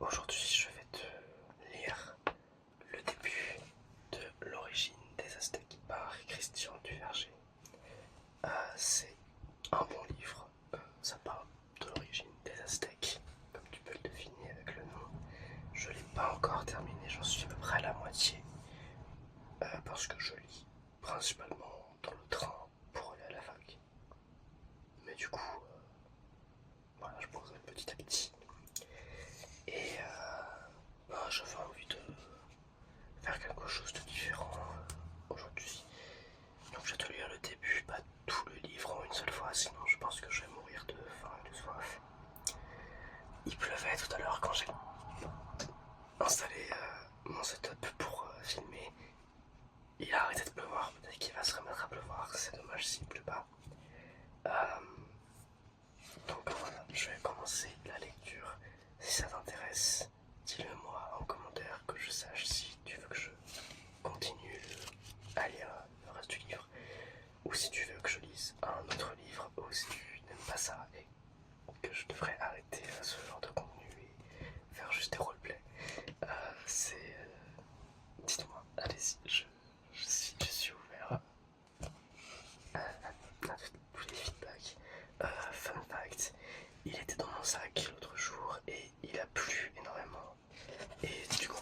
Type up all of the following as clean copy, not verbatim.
Aujourd'hui, je vais te lire le début de L'origine des Aztèques par Christian Duverger. C'est un bon livre, ça parle de l'origine des Aztèques, comme tu peux le deviner avec le nom. Je ne l'ai pas encore terminé, j'en suis à peu près à la moitié, parce que je lis principalement dans le train pour aller à la fac. Mais du coup, voilà, je progresse petit à petit. Et j'avais envie de faire quelque chose de différent aujourd'hui. Donc je vais te lire le début, pas tout le livre en une seule fois, sinon je pense que je vais mourir de faim et de soif. Il pleuvait tout à l'heure quand j'ai installé mon setup pour filmer. Il a arrêté de pleuvoir, peut-être qu'il va se remettre à pleuvoir, c'est dommage s'il ne pleut pas. Donc voilà, je vais commencer la lecture. Si ça t'intéresse, dis-le moi en commentaire que je sache si tu veux que je continue à lire le reste du livre, ou si tu veux que je lise un autre livre, ou si tu n'aimes pas ça et que je devrais arrêter ce genre de contenu et faire juste des roleplays. Dites-moi, allez-y, je suis ouvert à tous les feedbacks. Fun fact, il était dans mon sac l'autre jour et il a plu énormément. Et du coup,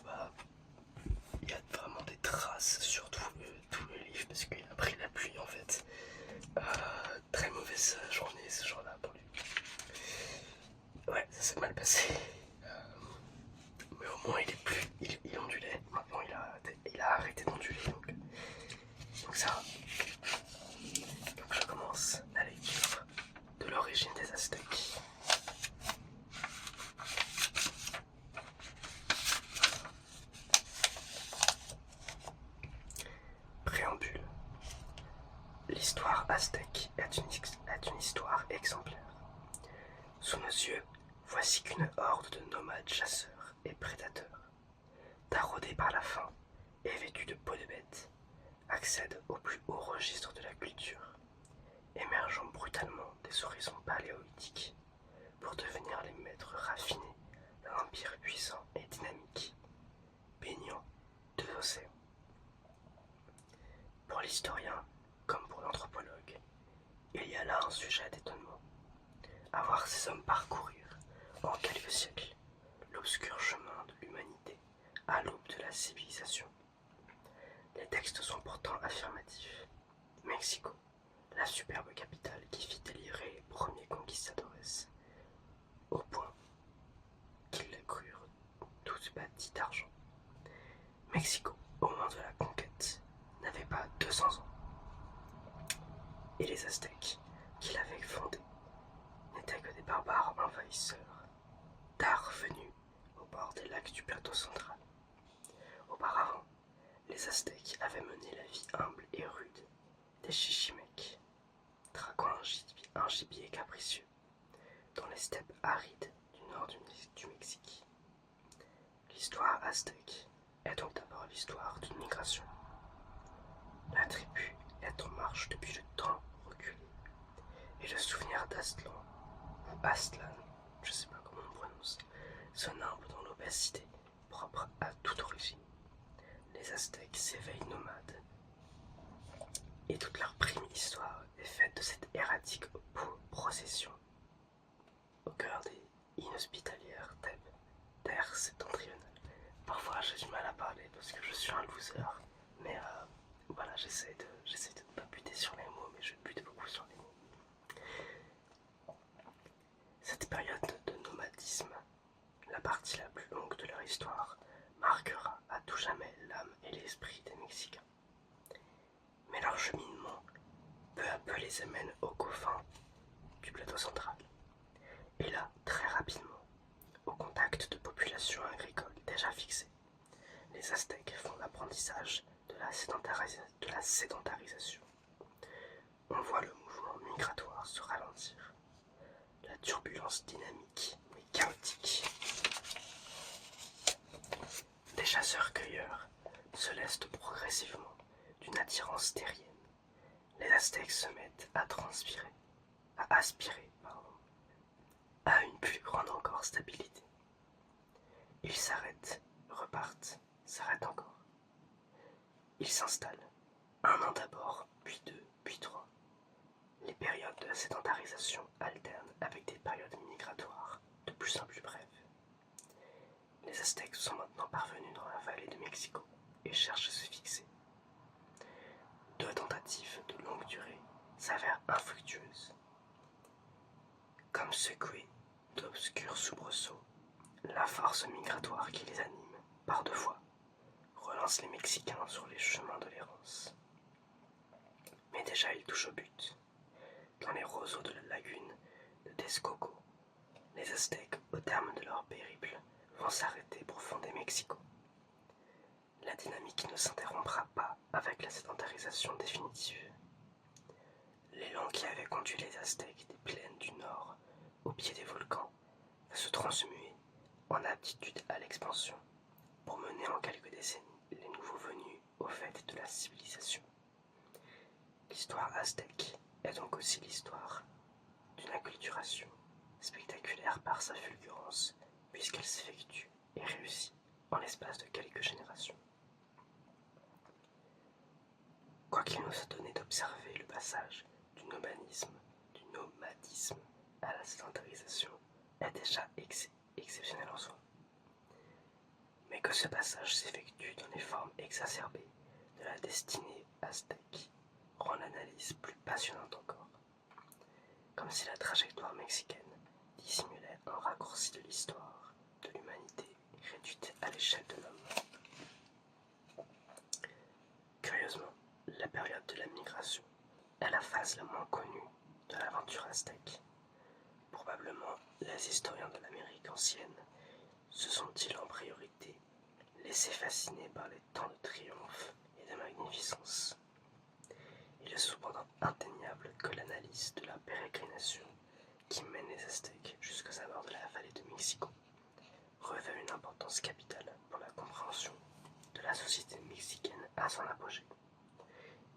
il y a vraiment des traces sur tout le livre parce qu'il a pris la pluie en fait. Très mauvaise journée ce jour-là pour lui. Ouais, ça s'est mal passé. Mais au moins il ondulait. Maintenant il a arrêté d'onduler donc ça va. Donc je commence la lecture de l'origine des Aztèques. Préambule. L'histoire aztèque est une histoire exemplaire. Sous nos yeux, voici qu'une horde de nomades chasseurs et prédateurs, taraudés par la faim et vêtus de peaux de bête, accède au plus haut registre de la culture, émergeant brutalement des horizons paléolithiques pour devenir les maîtres raffinés d'un empire puissant et dynamique, baignant deux océans. Pour l'historien, comme pour l'anthropologue, il y a là un sujet d'étonnement. À voir ces hommes parcourir, en quelques siècles, l'obscur chemin de l'humanité à l'aube de la civilisation. Les textes sont pourtant affirmatifs. Mexico, la superbe capitale qui fit délirer les premiers conquistadores, au point qu'ils la crurent toute bâtie d'argent. Mexico, au moment de la conquête, n'avait pas 200 ans. Et les Aztèques, qui l'avaient fondée, n'étaient que des barbares envahisseurs, tard venus au bord des lacs du plateau central. Auparavant, les Aztèques avaient mené la vie humble et rude des Chichimeques, traquant un gibier capricieux dans les steppes arides du nord du Mexique. L'histoire aztèque est donc d'abord l'histoire d'une migration. La tribu est en marche depuis le temps reculé, et le souvenir d'Aztlan, ou Aztlan, je ne sais pas comment on prononce, se nimbe dans l'opacité propre à toute origine. Les Aztèques s'éveillent nomades, et toute leur prime histoire est faite de cette erratique procession au cœur des inhospitalières terres septentrionales. Parfois j'ai du mal à parler parce que je suis un loser, mais voilà, j'essaie de ne pas buter sur les mots, mais je bute beaucoup sur les mots. Cette période de nomadisme, la partie la plus longue de leur histoire, marquera à tout jamais l'âme et l'esprit des Mexicains. Mais leur cheminement peu à peu les amène aux confins du plateau central. Et là, très rapidement, au contact de populations agricoles déjà fixées, les Aztèques font l'apprentissage de la sédentarisation. On voit le mouvement migratoire se ralentir, la turbulence dynamique mais chaotique. Des chasseurs-cueilleurs se laissent progressivement d'une attirance terrienne. Les Aztèques se mettent à aspirer à une plus grande encore stabilité. Ils s'arrêtent, repartent, s'arrêtent encore. Ils s'installent, un an d'abord, puis deux, puis trois. Les périodes de sédentarisation alternent avec des périodes migratoires de plus en plus brèves. Les Aztèques sont maintenant parvenus dans la vallée de Mexico et cherchent à se fixer. Deux tentatives de longue durée s'avèrent infructueuses. Comme secouée d'obscurs soubresauts, la force migratoire qui les anime, par deux fois, relance les Mexicains sur les chemins de l'errance. Mais déjà ils touchent au but. Dans les roseaux de la lagune de Texcoco, les Aztèques, au terme de leur périple, vont s'arrêter pour fonder Mexico. La dynamique ne s'interrompra pas avec la sédentarisation définitive. L'élan qui avait conduit les Aztèques des plaines du nord au pied des volcans va se transmuer en aptitude à l'expansion pour mener en quelques décennies les nouveaux venus au fait de la civilisation. L'histoire aztèque est donc aussi l'histoire d'une acculturation spectaculaire par sa fulgurance, puisqu'elle s'effectue et réussit en l'espace de quelques générations. Quoiqu'il nous soit donné d'observer le passage du nomadisme à la sédentarisation est déjà exceptionnel en soi, mais que ce passage s'effectue dans les formes exacerbées de la destinée aztèque rend l'analyse plus passionnante encore, comme si la trajectoire mexicaine dissimulait un raccourci de l'histoire de l'humanité réduite à l'échelle de l'homme. Curieusement, la période de la migration est la phase la moins connue de l'aventure aztèque. Probablement, les historiens de l'Amérique ancienne se sont-ils en priorité laissés fasciner par les temps de triomphe et de magnificence. Il est cependant indéniable que l'analyse de la pérégrination qui mène les Aztèques jusqu'aux abords de la vallée de Mexico revêt une importance capitale pour la compréhension de la société mexicaine à son apogée.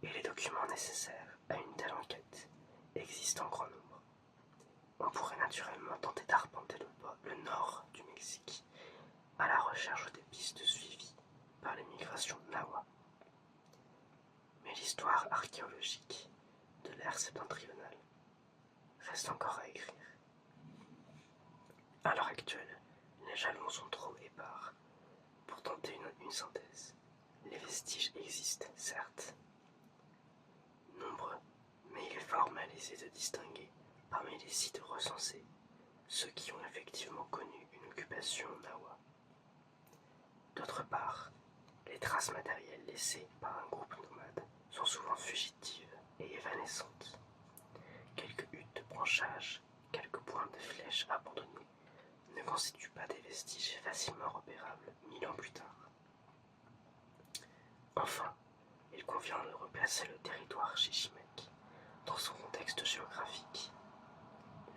Et les documents nécessaires à une telle enquête existent en grand nombre. On pourrait naturellement tenter d'arpenter le nord du Mexique à la recherche des pistes suivies par les migrations Nahua. Mais l'histoire archéologique de l'ère septentrionale reste encore à écrire. À l'heure actuelle, les jalons sont trop épars pour tenter une synthèse. Les vestiges existent, certes, nombreux, mais il est fort malaisé de distinguer, parmi les sites recensés, ceux qui ont effectivement connu une occupation Nahua. D'autre part, les traces matérielles laissées par un groupe nomade sont souvent fugitives et évanescentes. Quelques huttes de branchage, quelques points de flèches abandonnés ne constituent pas des vestiges facilement repérables 1000 ans plus tard. Enfin, il convient de replacer le territoire chichimeque dans son contexte géographique.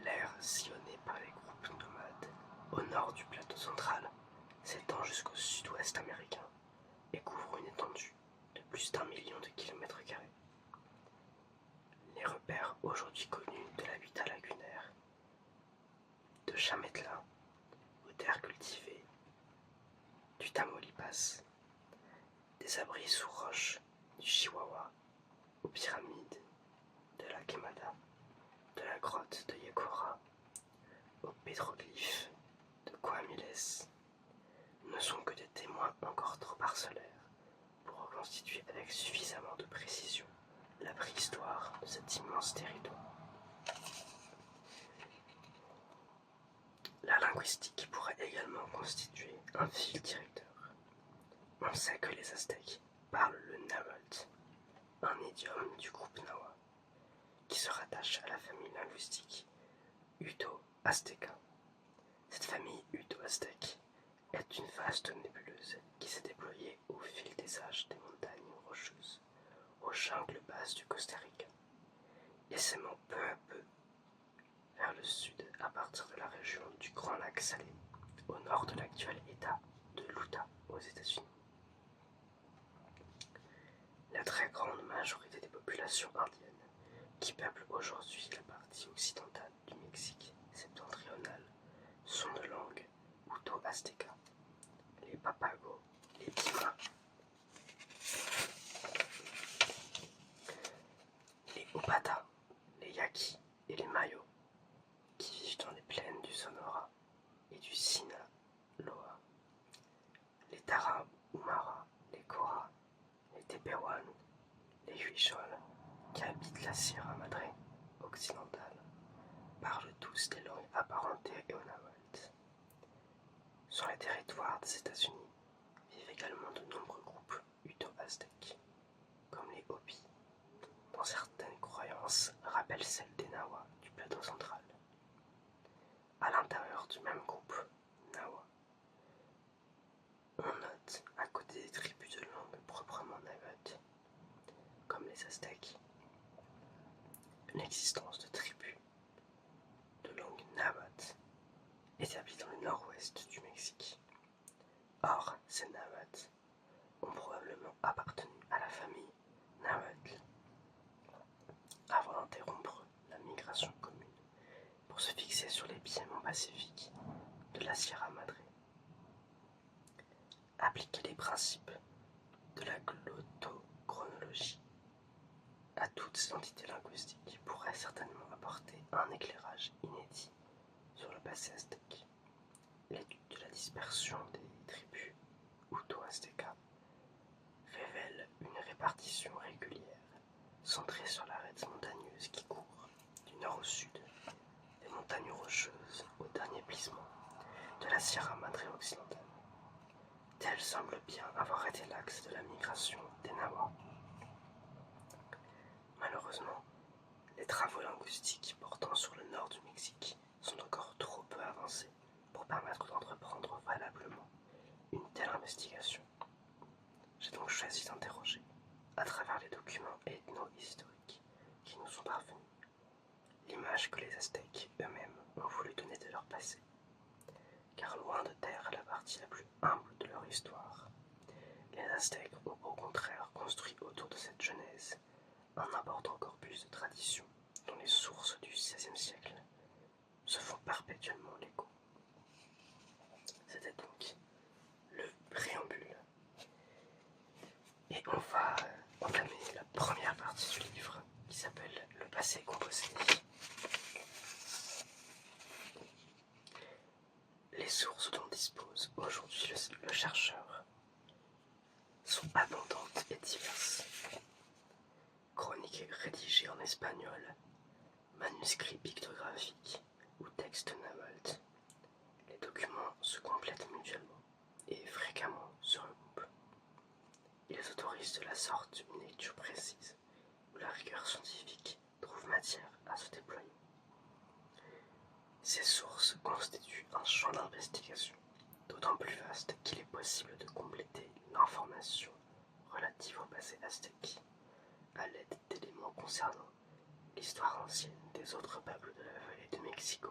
L'aire sillonnée par les groupes nomades au nord du plateau central s'étend jusqu'au sud-ouest américain et couvre une étendue de plus d'1 million de kilomètres carrés. Les repères aujourd'hui connus de l'habitat lagunaire de Chametla aux terres cultivées du Tamaulipas, des abris sous roches du Chihuahua aux pyramides de la Quemada, de la grotte de Yecora aux pétroglyphes de Coamiles ne sont que des témoins encore trop parcellaires pour reconstituer avec suffisamment de précision la préhistoire de cet immense territoire. La linguistique pourrait également constituer un fil directeur. On sait que les Aztèques parlent le náhuatl, un idiome du groupe Nahua, qui se rattache à la famille linguistique Uto-Azteca. Cette famille Uto-Aztèque est une vaste nébuleuse qui s'est déployée au fil des âges des montagnes rocheuses, aux jungles basses du Costa Rica, et s'aimant peu à peu vers le sud à partir de la région du Grand Lac Salé, au nord de l'actuel état de l'Utah aux États-Unis. La très grande majorité des populations indiennes qui peuplent aujourd'hui la partie occidentale du Mexique septentrional sont de langue Uto-Azteca, Papagos, les Pimas, les Opata, les Yaqui et les Mayos, qui vivent dans les plaines du Sonora et du Sinaloa, les Tarahumara, les Cora, les Tepehuan, les Huichols, qui habitent la Sierra Madre occidentale, parlent tous des langues apparentées au nahuatl. Sur les territoires des États-Unis vivent également de nombreux groupes uto-aztèques, comme les Hopis, dont certaines croyances rappellent celles des Nahuas du plateau central. À l'intérieur du même groupe Nahua, on note, à côté des tribus de langue proprement nahuatl, comme les Aztèques, l'existence de tribus de langue nahuatl établies dans le nord-ouest du Mexique. Or, ces nahuatl ont probablement appartenu à la famille nahuatl avant d'interrompre la migration commune pour se fixer sur les piémonts pacifiques de la Sierra Madre. Appliquer les principes de la glottochronologie à toutes ces entités linguistiques pourrait certainement apporter un éclairage inédit sur le passé aztèque. L'étude de la dispersion des tribus Uto-Azteca révèle une répartition régulière, centrée sur l'arête montagneuse qui court du nord au sud, des montagnes rocheuses au dernier plissement de la Sierra Madre occidentale. Tel semble bien avoir été l'axe de la migration des Nahuas. Malheureusement, les travaux linguistiques portant sur le nord du Mexique sont encore trop peu avancés pour permettre d'entreprendre valablement une telle investigation. J'ai donc choisi d'interroger, à travers les documents ethno-historiques qui nous sont parvenus, l'image que les Aztèques eux-mêmes ont voulu donner de leur passé. Car loin de taire la partie la plus humble de leur histoire, les Aztèques ont au contraire construit autour de cette genèse un important corpus de traditions dont les sources du XVIe siècle se font perpétuellement l'écho. C'était donc le préambule. Et on va entamer la première partie du livre qui s'appelle Le passé composé. Les sources dont dispose aujourd'hui le chercheur sont abondantes et diverses. Chroniques rédigées en espagnol, manuscrits pictographiques ou textes nahuatl, les documents se complètent mutuellement et fréquemment se recoupent. Ils autorisent de la sorte une lecture précise où la rigueur scientifique trouve matière à se déployer. Ces sources constituent un champ d'investigation d'autant plus vaste qu'il est possible de compléter l'information relative au passé aztèque à l'aide d'éléments concernant l'histoire ancienne des autres peuples de la vallée de Mexico.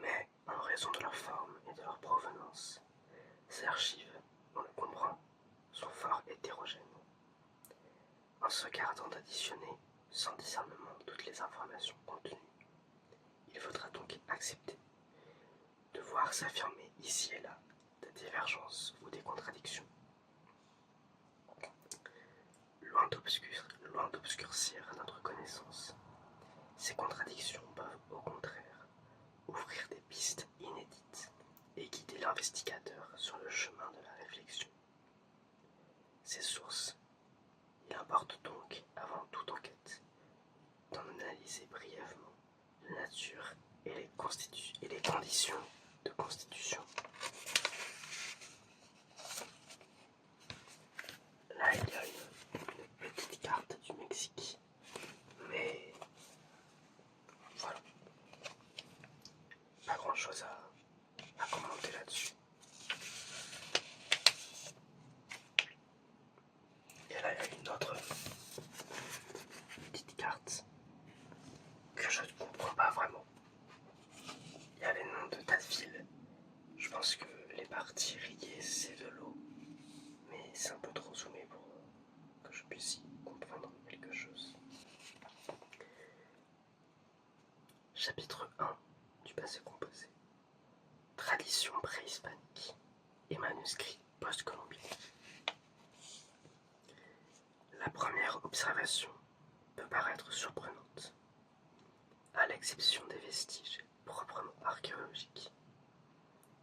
Mais, en raison de leur forme et de leur provenance, ces archives, on le comprend, sont fort hétérogènes. En se gardant d'additionner sans discernement toutes les informations contenues, il faudra donc accepter de voir s'affirmer ici et là des divergences ou des contradictions. Loin d'obscurcir notre connaissance, ces contradictions peuvent au contraire ouvrir des pistes inédites et guider l'investigateur sur le chemin de la réflexion. Ces sources, il importe donc, avant toute enquête, d'en analyser brièvement la nature et les conditions de constitution. Là, il y a une petite carte du Mexique, mais voilà, pas grand chose à commenter là-dessus. Et là, il y a une autre petite carte que je ne comprends pas vraiment. Il y a les noms de tas de villes. Je pense que les parties rayées, c'est de l'eau, mais c'est un peu trop zoomé pour que je puisse y comprendre quelque chose. Chapitre 1 du passé composé. tradition préhispanique et manuscrits post-colombiens. La première observation peut paraître surprenante, à l'exception des vestiges proprement archéologiques.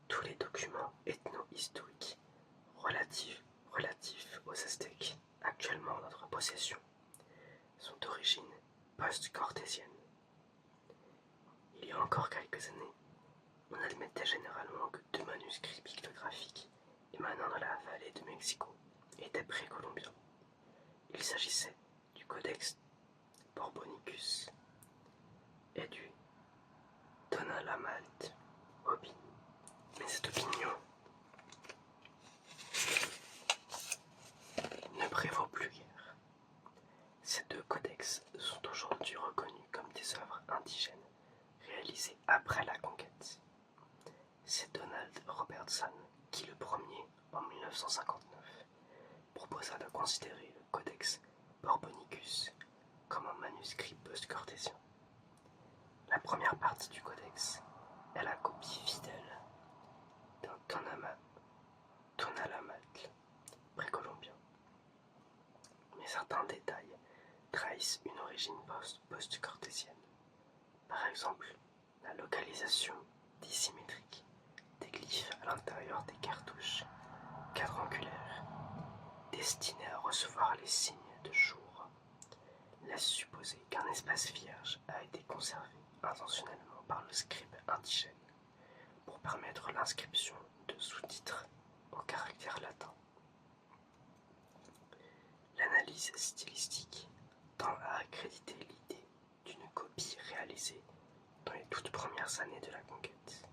Tous les documents ethno-historiques relatifs aux Aztèques actuellement en notre possession sont d'origine post-cortésienne. Il y a encore quelques années, on admettait généralement que 2 manuscrits pictographiques émanant de la vallée de Mexico étaient précolombiens. Il s'agissait du Codex Borbonicus et du Tonalamalte Obin. Mais cette opinion ne prévaut plus guère. Ces 2 codex sont aujourd'hui reconnus comme des œuvres indigènes réalisées après la conquête. C'est Donald Robertson qui, le premier, en 1959, proposa de considérer le Codex Borbonicus comme un manuscrit post-cortésien. La première partie du codex est la copie fidèle d'un Tonalamatl précolombien. Mais certains détails trahissent une origine post-cortésienne. Par exemple, la localisation dissymétrique des glyphes à l'intérieur des cartouches quadrangulaires destinées à recevoir les signes de jour laisse supposer qu'un espace vierge a été conservé intentionnellement par le scribe indigène pour permettre l'inscription de sous-titres en caractères latins. L'analyse stylistique tend à accréditer l'idée d'une copie réalisée dans les toutes premières années de la conquête.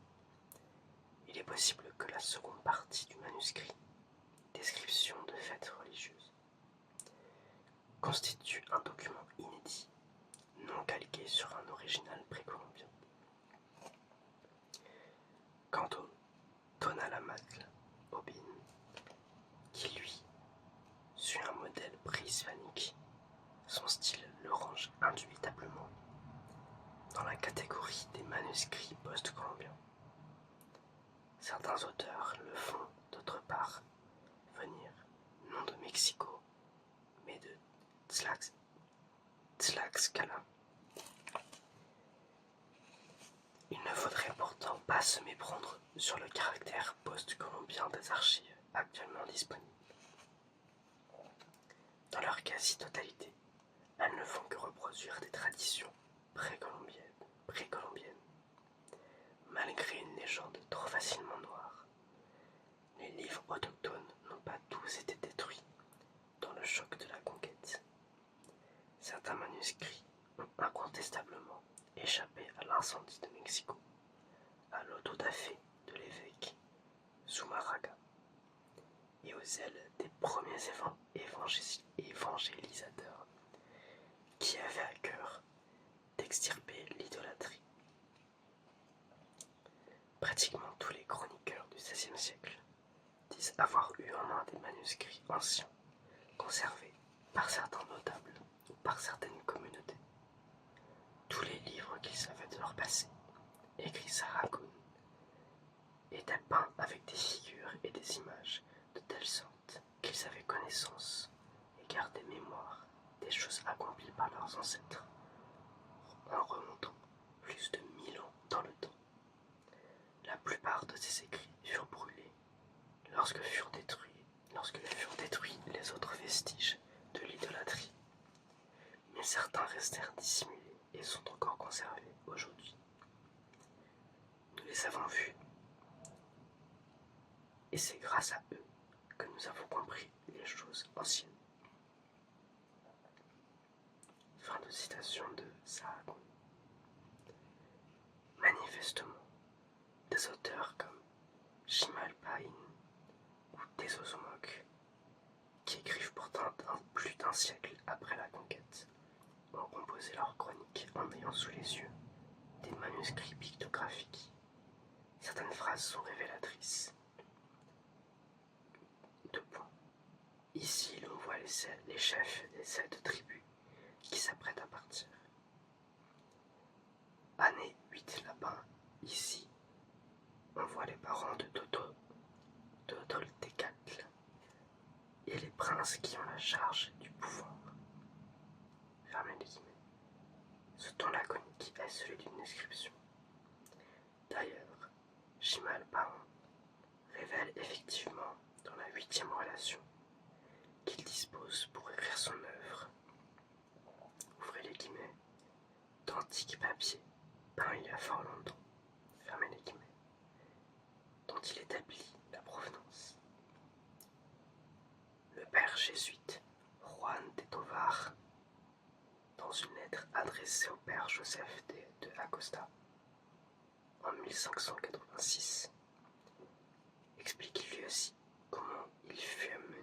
Il est possible que la seconde partie du manuscrit, description de fêtes religieuses, constitue un document inédit, non calqué sur un original précolombien. Quant au Tonalamatl Obin, qui lui suit un modèle préhispanique, son style le range indubitablement dans la catégorie des manuscrits post-colombiens. Certains auteurs le font d'autre part venir non de Mexico, mais de Tlaxcala. Il ne faudrait pourtant pas se méprendre sur le caractère post-colombien des archives actuellement disponibles. Dans leur quasi-totalité, elles ne font que reproduire des traditions précolombiennes, malgré une légende trop facilement noire. Les livres autochtones n'ont pas tous été détruits dans le choc de la conquête. Certains manuscrits ont incontestablement échappé à l'incendie de Mexico, à l'autodafé de l'évêque Zumarraga et aux ailes des premiers évangélisateurs qui avaient à cœur d'extirper l'idolâtrie. Pratiquement tous les chroniqueurs du XVIe siècle disent avoir eu en main des manuscrits anciens, conservés par certains notables ou par certaines communautés. Tous les livres qu'ils savaient de leur passé, écrit Sahagún, étaient peints avec des figures et des images de telle sorte qu'ils avaient connaissance et gardaient mémoire des choses accomplies par leurs ancêtres en remontant plus de 1000 ans dans le temps. La plupart de ces écrits furent brûlés lorsque furent détruits les autres vestiges de l'idolâtrie, mais certains restèrent dissimulés et sont encore conservés aujourd'hui. Nous les avons vus, et c'est grâce à eux que nous avons compris les choses anciennes. Fin de citation de Sahagún. Manifestement, des auteurs comme Chimalpain ou Tezozomok, qui écrivent pourtant plus d'un siècle après la conquête, ont composé leurs chroniques en ayant sous les yeux des manuscrits pictographiques. Certaines phrases sont révélatrices. 2 points. Ici, l'on voit les chefs des 7 tribus qui s'apprêtent à partir. Année 8 lapins. Ici, on envoie les parents de Toltécatl et les princes qui ont la charge du pouvoir. Fermez les guillemets. Ce ton laconique est celui d'une description. D'ailleurs, Chimal Paon révèle effectivement dans la 8e relation qu'il dispose pour écrire son œuvre, ouvrez les guillemets, d'antiques papiers peints il y a fort longtemps, fermez les guillemets, dont il établit la provenance. Le père jésuite Juan de Tovar, dans une lettre adressée au père Joseph de Acosta en 1586, explique lui aussi comment il fut amené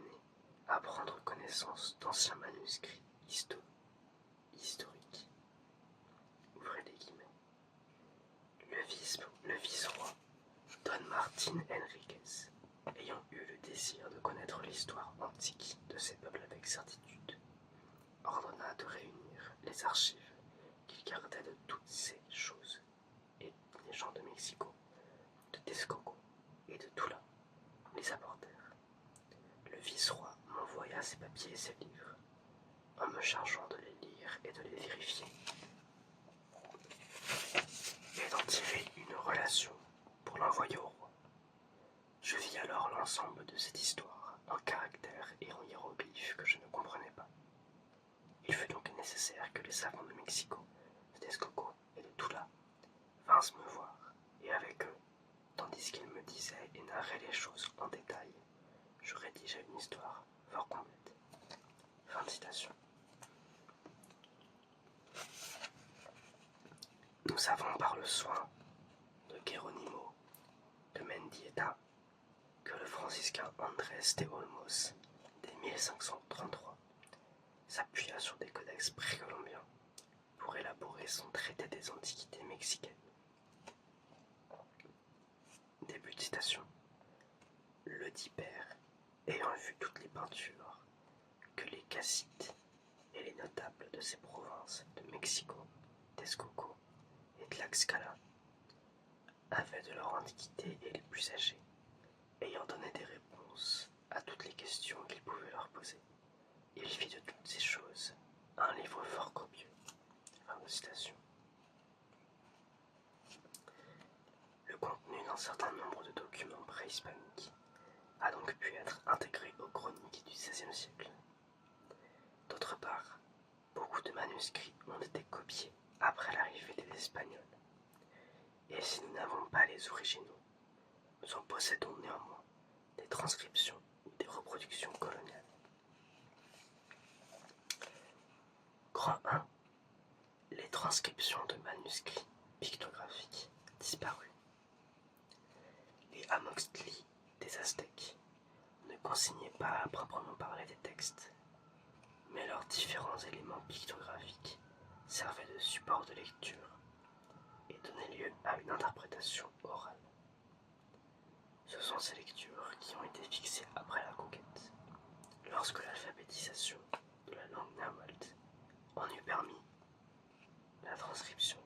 à prendre connaissance d'anciens manuscrits historiques. Ouvrez les guillemets. Le vice-roi Don Martin Enriquez, ayant eu le désir de connaître l'histoire antique de ces peuples avec certitude, ordonna de réunir les archives qu'il gardait de toutes ces choses, et les gens de Mexico, de Texcoco et de Tula les apportèrent. Le vice-roi m'envoya ces papiers et ces livres, en me chargeant de les lire et de les vérifier, et d'en tirer une relation pour l'envoyer au roi. Je vis alors l'ensemble de cette histoire en caractères et en hiéroglyphes que je ne comprenais pas. Il fut donc nécessaire que les savants de Mexico, de Texcoco et de Tula vinssent me voir, et avec eux, tandis qu'ils me disaient et narraient les choses en détail, je rédigeais une histoire fort complète. Fin de citation. Nous savons par le soin de Geronimo de Mendieta que le franciscain Andrés de Olmos, dès 1533, s'appuya sur des codex précolombiens pour élaborer son traité des antiquités mexicaines. Début de citation. Le dit père, ayant vu toutes les peintures que les caciques et les notables de ces provinces de Mexico, Texcoco et Tlaxcala avaient de leur antiquité et les plus âgés, ayant donné des réponses à toutes les questions qu'ils pouvaient leur poser, il fit de toutes ces choses un livre fort copieux. Fin de citation. Le contenu d'un certain nombre de documents préhispaniques a donc pu être intégré aux chroniques du XVIe siècle. D'autre part, beaucoup de manuscrits ont été copiés après l'arrivée des Espagnols, et si nous n'avons pas les originaux, nous en possédons néanmoins des transcriptions ou des reproductions coloniales. Grand 1. Les transcriptions de manuscrits pictographiques disparus. Les Amoxtli des Aztèques ne consignaient pas à proprement parler des textes, mais leurs différents éléments pictographiques servaient de support de lecture et donnaient lieu à une interprétation orale. Ce sont ces lectures qui ont été fixées après la conquête, lorsque l'alphabétisation de la langue nahuatl en eut permis la transcription.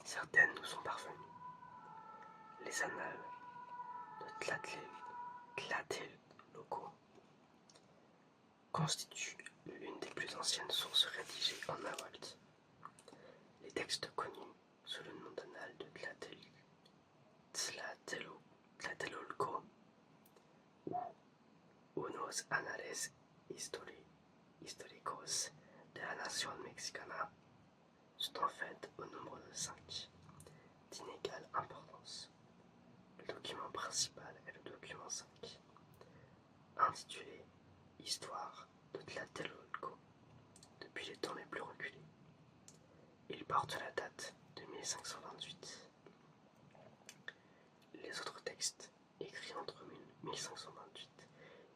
Certaines nous sont parvenues. Les annales de Tlatelolco constituent l'une des plus anciennes sources rédigées en nahuatl. Les textes connus sous le nom d'annales de Tlatelolco ou Unos Anales Históricos de la Nación Mexicana sont en fait au nombre de 5, d'inégale importance. Le document principal est le document 5, intitulé Histoire de Tlatelolco depuis les temps les plus reculés. Il porte la date de 1528. Les autres textes, écrits entre 1528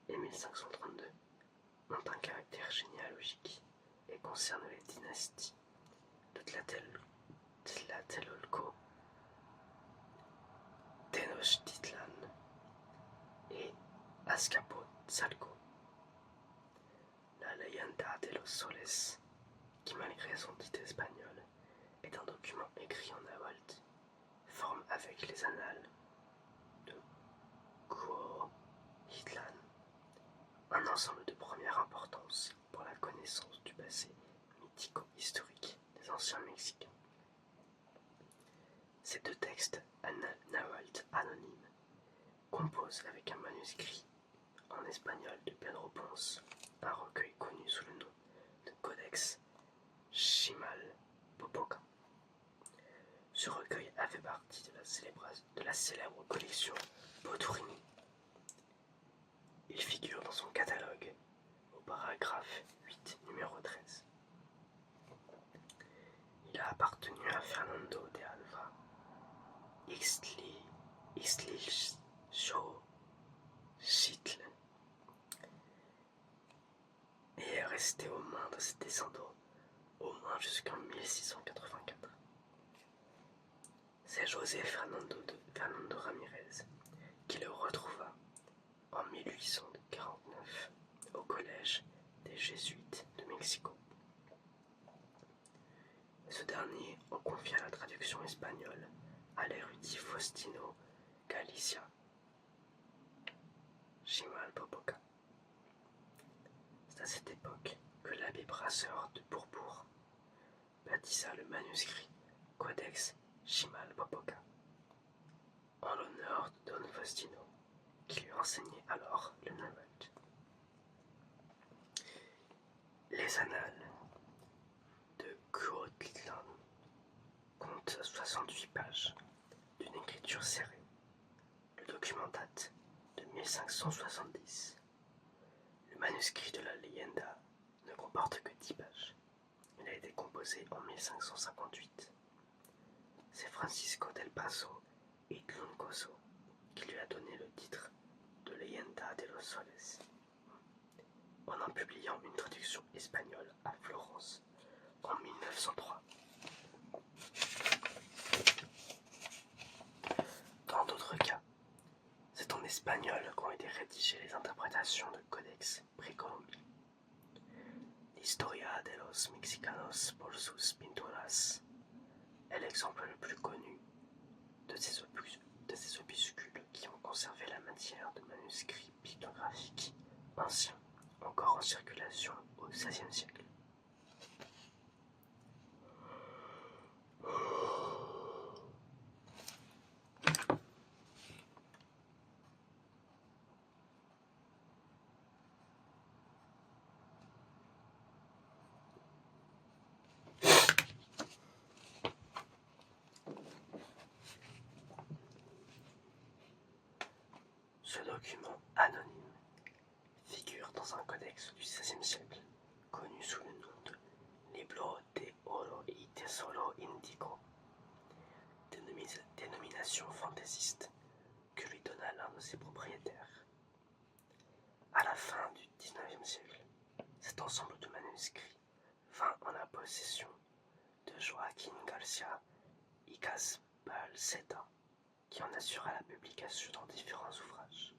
et 1532, ont un caractère généalogique et concernent les dynasties de Tlatelolco, Tenochtitlan et Azcapotzalco. La Leyenda de los Soles, qui malgré son titre espagnol, est un document écrit en nahuatl, forme anciens Mexicains. Ces deux textes anonymes composent avec un manuscrit en espagnol de Pedro Ponce un recueil connu sous le nom de Codex Chimalpopoca. Ce recueil a fait partie de la célèbre collection Boturini. Il figure dans son catalogue au paragraphe 8, numéro 13. Il a appartenu à Fernando de Alva Ixtlilxochitl et est resté aux mains de ses descendants au moins jusqu'en 1684. C'est José Fernando Ramirez qui le retrouva en 1849 au collège des Jésuites de Mexico. Ce dernier en confia la traduction espagnole à l'érudit Faustino Galicia Chimalpopoca. C'est à cette époque que l'abbé Brasseur de Bourbourg baptisa le manuscrit Codex Chimalpopoca en l'honneur de Don Faustino, qui lui enseignait alors le Nahuatl. Les annales de Cuautitlán comptent 68 pages d'une écriture serrée. Le document date de 1570. Le manuscrit de la Leyenda ne comporte que 10 pages. Il a été composé en 1558. C'est Francisco del Paso y Troncoso qui lui a donné le titre de Leyenda de los Soles, en publiant une traduction espagnole à Florence en 1903. Dans d'autres cas, c'est en espagnol qu'ont été rédigées les interprétations de codex précolombiens. L'Historia de los Mexicanos por sus pinturas est l'exemple le plus connu de ces opuscules qui ont conservé la matière de manuscrits pictographiques anciens, encore en circulation au XVIe siècle. Ce document anonyme figure dans un codex du XVIe siècle, connu sous le nom de Libro de Oro y Tesoro Indico, dénomination fantaisiste que lui donna l'un de ses propriétaires. À la fin du XIXe siècle, cet ensemble de manuscrits vint en la possession de Joaquín García y Casbalceta, qui en assura la publication dans différents ouvrages.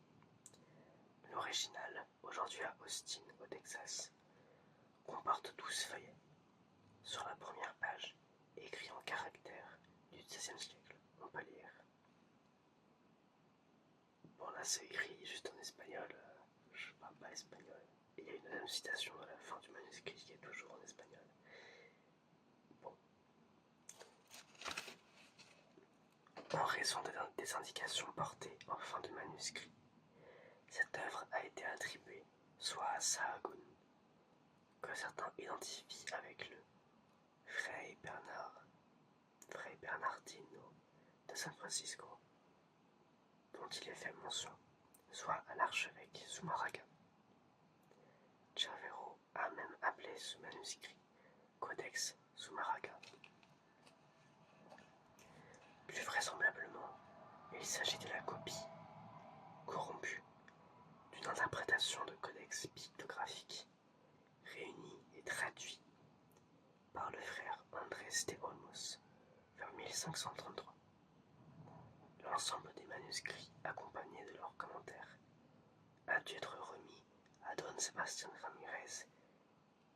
L'original, aujourd'hui à Austin, au Texas, comporte 12 feuillets. Sur la première page, écrit en caractères du XVIe siècle, on peut lire. Bon, là c'est écrit juste en espagnol, je parle pas espagnol. Et il y a une deuxième citation à la fin du manuscrit qui est toujours en espagnol. Bon. En raison des indications portées en fin de manuscrit, cette œuvre a été attribuée soit à Sahagún, que certains identifient avec le Fray Bernardino de San Francisco, dont il est fait mention, soit à l'archevêque Zumarraga. Chavero a même appelé ce manuscrit Codex Zumarraga. Plus vraisemblablement, il s'agit de la copie corrompue d'une interprétation de codex pictographique réunie et traduit par le frère Andrés de Olmos vers 1533. L'ensemble des manuscrits accompagnés de leurs commentaires a dû être remis à Don Sebastián Ramírez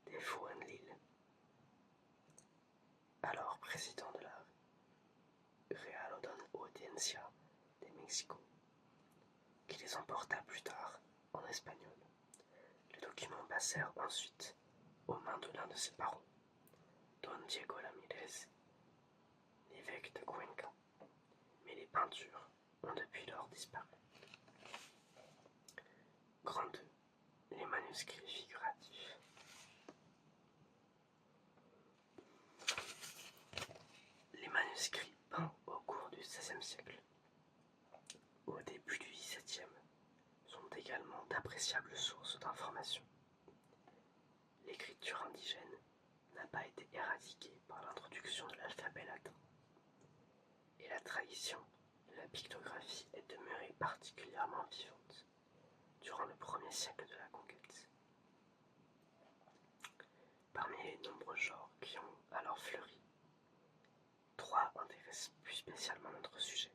de Fuenlil, alors président de la Real Audiencia de Mexico, qui les emporta plus tard en espagnol. Les documents passèrent ensuite aux mains de l'un de ses parents, Don Diego Ramírez, l'évêque de Cuenca, mais les peintures ont depuis lors disparu. Grand 2. Les manuscrits figuratifs. Les manuscrits peints au cours du XVIe siècle, au début du XVIIe, sont également d'appréciables sources d'informations. L'écriture indigène n'a pas été éradiquée par l'introduction de l'alphabet latin, et la tradition de la pictographie est demeurée particulièrement vivante durant le premier siècle de la conquête. Parmi les nombreux genres qui ont alors fleuri, 3 intéressent plus spécialement notre sujet.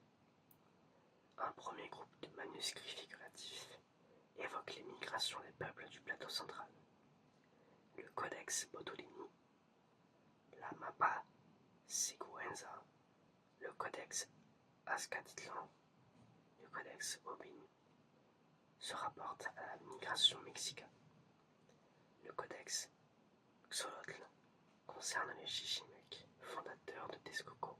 Un premier groupe de manuscrits figuratifs évoque les migrations des peuples du plateau central. Le Codex Bottolini, la Mappa Siguenza, le Codex Azcatitlan, le Codex Obini se rapportent à la migration mexicaine. Le Codex Xolotl concerne les Chichimeques, fondateurs de Texcoco.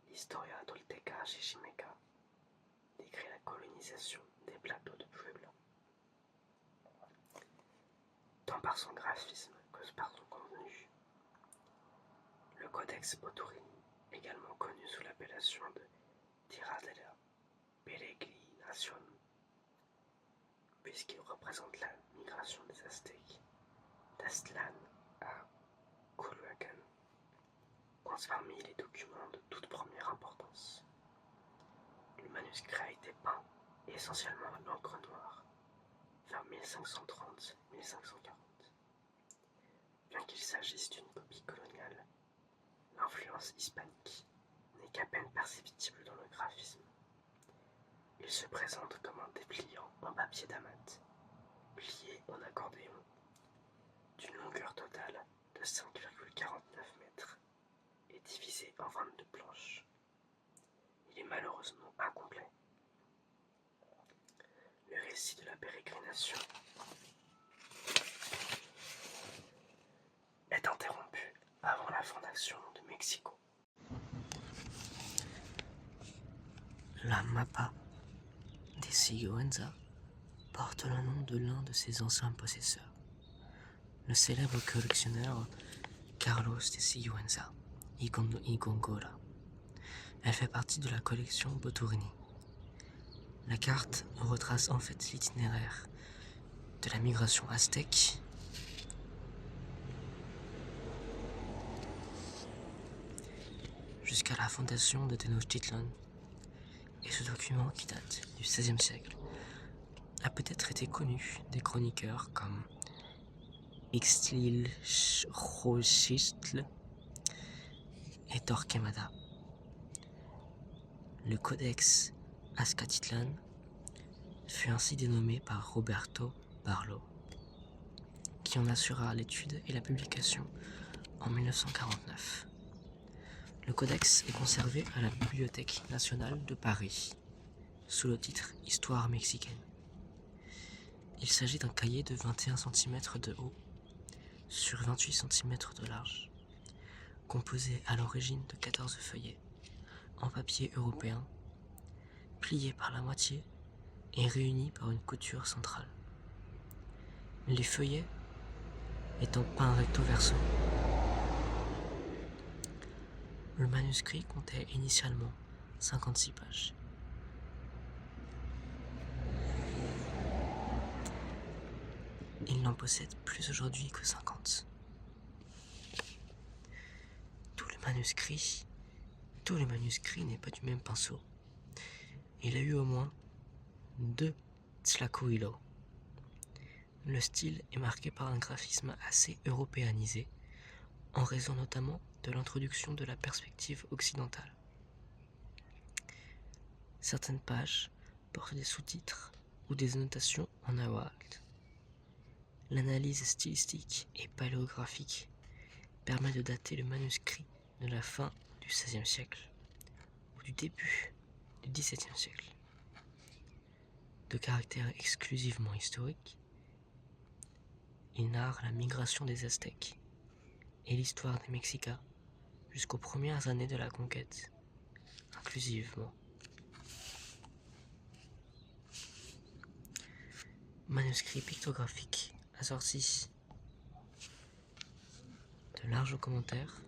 L'Historia Tolteca Chichimeca décrit la colonisation des plateaux de Puebla. Tant par son graphisme que par son contenu, le Codex Boturini, également connu sous l'appellation de Tierra de la Peregrinación, puisqu'il représente la migration des Aztèques d'Aztlán à Culhuacán, compte parmi les documents de toute première importance. Le manuscrit a été peint essentiellement à l'encre noire vers 1530-1540. Bien qu'il s'agisse d'une copie coloniale, l'influence hispanique n'est qu'à peine perceptible dans le graphisme. Il se présente comme un dépliant en papier d'amat, plié en accordéon, d'une longueur totale de 5,49 mètres et divisé en 22 planches. Il est malheureusement incomplet. Le récit de la pérégrination est interrompu avant la fondation de Mexico. La Mappa de Siguenza porte le nom de l'un de ses anciens possesseurs, le célèbre collectionneur Carlos de Siguenza y Góngora. Elle fait partie de la collection Boturini. La carte retrace en fait l'itinéraire de la migration aztèque jusqu'à la fondation de Tenochtitlan, et ce document, qui date du XVIe siècle, a peut-être été connu des chroniqueurs comme Ixtlilxochitl et Torquemada. Le Codex Azcatitlan fut ainsi dénommé par Roberto Barlow, qui en assura l'étude et la publication en 1949. Le codex est conservé à la Bibliothèque nationale de Paris, sous le titre Histoire mexicaine. Il s'agit d'un cahier de 21 cm de haut sur 28 cm de large, composé à l'origine de 14 feuillets, en papier européen, pliés par la moitié et réunis par une couture centrale. Les feuillets étant peints recto verso. Le manuscrit comptait initialement 56 pages. Il n'en possède plus aujourd'hui que 50. Tous les manuscrits n'est pas du même pinceau. Il a eu au moins 2 Tlacuilo. Le style est marqué par un graphisme assez européanisé, en raison notamment de l'introduction de la perspective occidentale. Certaines pages portent des sous-titres ou des annotations en nahuatl. L'analyse stylistique et paléographique permet de dater le manuscrit de la fin du XVIe siècle ou du début du XVIIe siècle. De caractère exclusivement historique, il narre la migration des Aztèques et l'histoire des Mexicas jusqu'aux premières années de la conquête, inclusivement. Manuscrit pictographique assorti de larges commentaires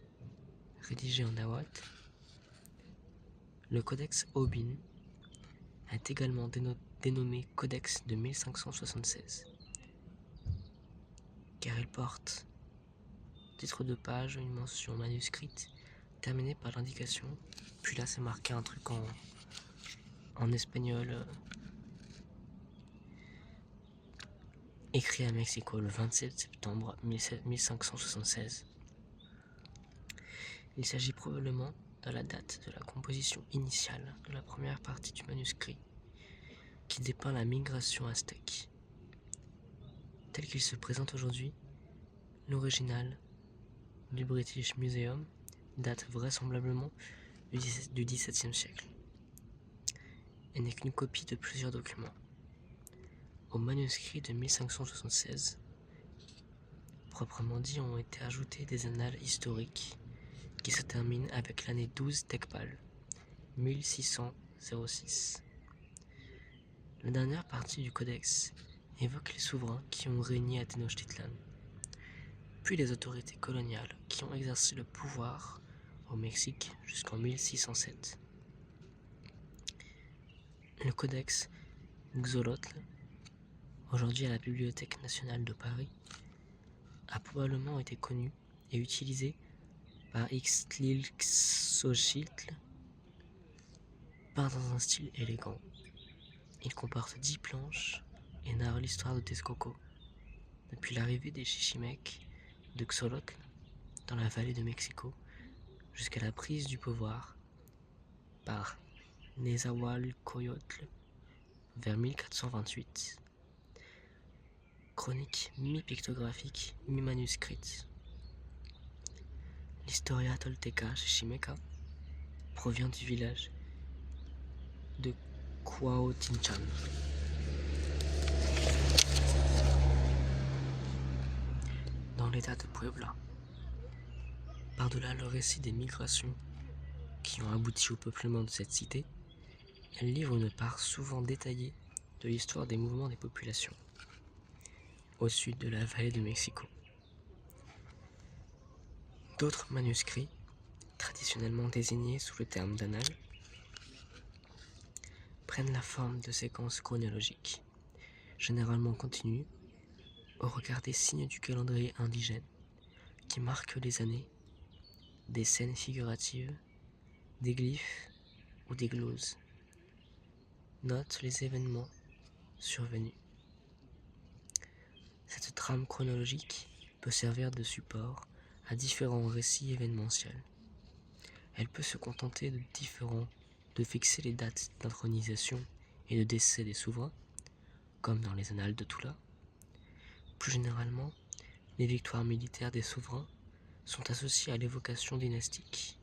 rédigés en nahuatl. Le codex Aubin est également dénommé codex de 1576, car il porte, titre de page, une mention manuscrite terminée par l'indication, puis là c'est marqué un truc en espagnol, écrit à Mexico le 27 septembre 1576. Il s'agit probablement de la date de la composition initiale de la première partie du manuscrit, qui dépeint la migration aztèque. Tel qu'il se présente aujourd'hui, l'original du British Museum date vraisemblablement du XVIIe siècle et n'est qu'une copie de plusieurs documents. Au manuscrit de 1576, proprement dit, ont été ajoutés des annales historiques qui se terminent avec l'année 12 Tecpal, 1606. La dernière partie du codex évoque les souverains qui ont régné à Tenochtitlan, puis les autorités coloniales qui ont exercé le pouvoir au Mexique jusqu'en 1607. Le codex Xolotl, aujourd'hui à la Bibliothèque nationale de Paris, a probablement été connu et utilisé par Ixtlilxochitl peint dans un style élégant. Il comporte 10 planches et narre l'histoire de Texcoco, depuis l'arrivée des Chichimecs de Xolotl dans la vallée de Mexico jusqu'à la prise du pouvoir par Nezahualcóyotl vers 1428. Chronique mi-pictographique, mi-manuscrite. L'Historia Tolteca Chichimeca provient du village de Cuautinchan. Dans l'état de Puebla. Par-delà le récit des migrations qui ont abouti au peuplement de cette cité, elle livre une part souvent détaillée de l'histoire des mouvements des populations au sud de la vallée de Mexico. D'autres manuscrits, traditionnellement désignés sous le terme d'annales, prennent la forme de séquences chronologiques, généralement continues, au regard des signes du calendrier indigène, qui marquent les années, des scènes figuratives, des glyphes ou des gloses, notent les événements survenus. Cette trame chronologique peut servir de support à différents récits événementiels. Elle peut se contenter de fixer les dates d'intronisation et de décès des souverains, comme dans les annales de Tula. Plus généralement, les victoires militaires des souverains sont associées à l'évocation dynastique.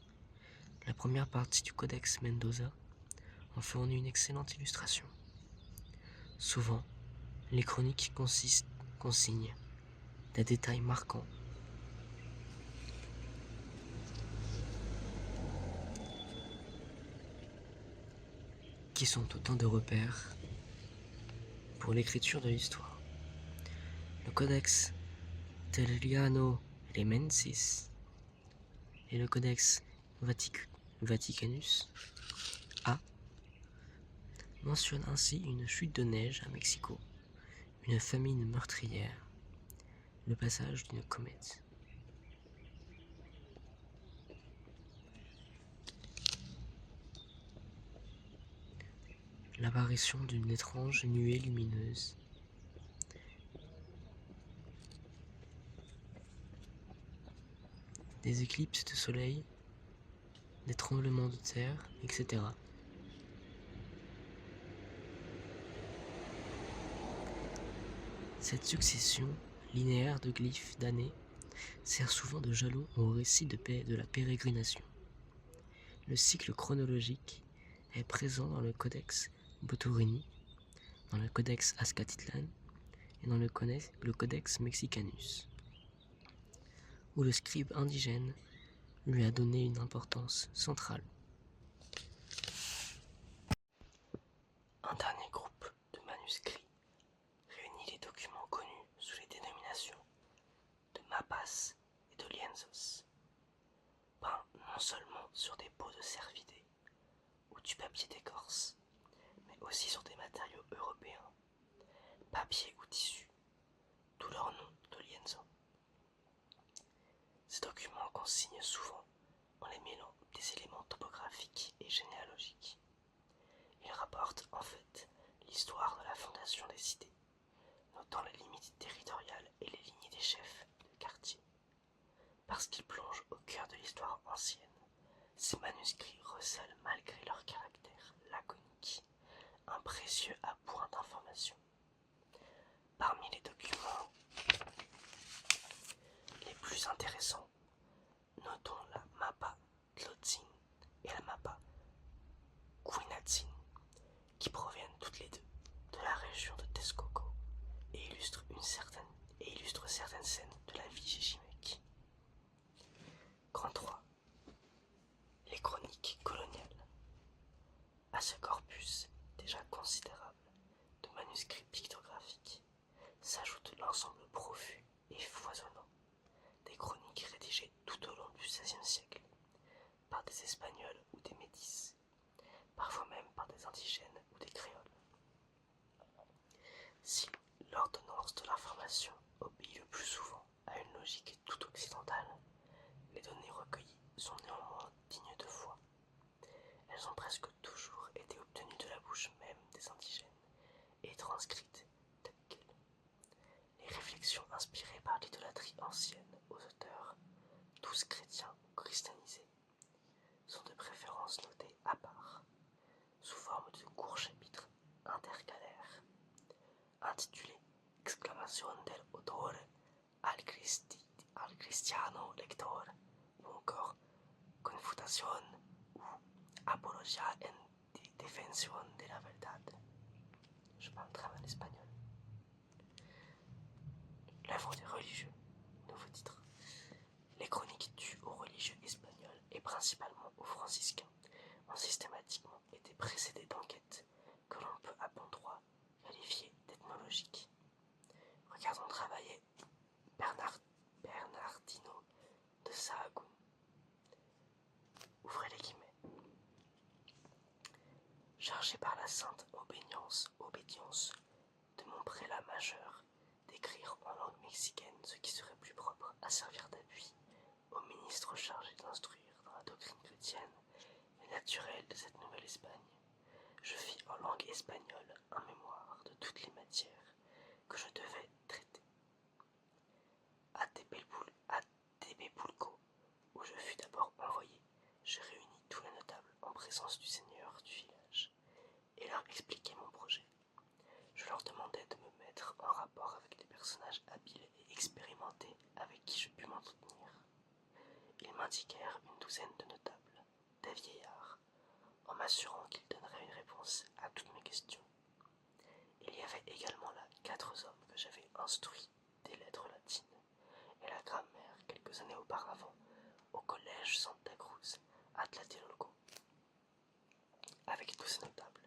La première partie du Codex Mendoza en fournit une excellente illustration. Souvent, les chroniques consignent des détails marquants qui sont autant de repères pour l'écriture de l'histoire. Le Codex Terriano-Lemensis et le Codex Vaticanus A mentionnent ainsi une chute de neige à Mexico, une famine meurtrière, le passage d'une comète. L'apparition d'une étrange nuée lumineuse. Des éclipses de soleil, des tremblements de terre, etc. Cette succession linéaire de glyphes d'années sert souvent de jalon au récit de la pérégrination. Le cycle chronologique est présent dans le Codex Boturini, dans le Codex Azcatitlan et dans le Codex Mexicanus. où le scribe indigène lui a donné une importance centrale. Un dernier groupe de manuscrits réunit les documents connus sous les dénominations de mapas et de lienzos, peints non seulement sur des peaux de cervidés ou du papier d'écorce, mais aussi sur des matériaux européens, papier ou tissu, d'où leur nom de lienzo. Ces documents consignent souvent, en les mêlant, des éléments topographiques et généalogiques. Ils rapportent en fait l'histoire de la fondation des cités, notant les limites territoriales et les lignées des chefs de quartier. Parce qu'ils plongent au cœur de l'histoire ancienne, ces manuscrits recèlent malgré leur caractère laconique un précieux appoint d'information. Parmi les documents les plus intéressants, notons la Mappa Tlötzin et la Mappa Kuinatzin, qui proviennent toutes les deux de la région de Texcoco et illustrent certaines scènes de la vie chichimeque. Grand 3. Les chroniques coloniales. À ce corpus déjà considérable de manuscrits pictographiques s'ajoute l'ensemble profus et foisonnant des chroniques rédigées tout au long du XVIe siècle par des Espagnols ou des Métis, parfois même par des indigènes ou des créoles. Si l'ordonnance de l'information obéit le plus souvent à une logique tout occidentale, les données recueillies sont néanmoins dignes de foi. Elles ont presque toujours été obtenues de la bouche même des indigènes et transcrites telles quelles. Les réflexions inspirées par l'idolâtrie ancienne aux auteurs, tous chrétiens ou christianisés, sont de préférence notées à part, sous forme de courts chapitres intercalaires, intitulés Exclamation del autore al cristiano lector, ou encore Confutación ou Apologia en defensión de la verdad. Je parle très mal espagnol. L'œuvre des religieux, nouveau titre. Les chroniques dues aux religieux espagnols et principalement aux franciscains ont systématiquement été précédées d'enquêtes que l'on peut à bon droit qualifier d'ethnologiques. Regardons travailler Bernardino de Sahagún. Ouvrez les guillemets. Chargé par la sainte obédience de mon prélat majeur d'écrire en langue mexicaine ce qui serait plus propre à servir d'appui au ministre chargé d'instruire dans la doctrine chrétienne et naturelle de cette nouvelle Espagne, je fis en langue espagnole un mémoire de toutes les matières que je devais traiter. À Tepepulco, où je fus d'abord envoyé, je réunis tous les notables en présence du seigneur du village et leur expliquai mon projet. Je leur demandai de me mettre en rapport avec des personnages habiles et expérimentés avec qui je pus m'entretenir. Ils m'indiquèrent une douzaine de notables, des vieillards, en m'assurant qu'ils donneraient une réponse à toutes mes questions. Il y avait également là 4 hommes que j'avais instruits des lettres latines et la grammaire quelques années auparavant au collège Santa Cruz à Tlatelolco. Avec tous ces notables,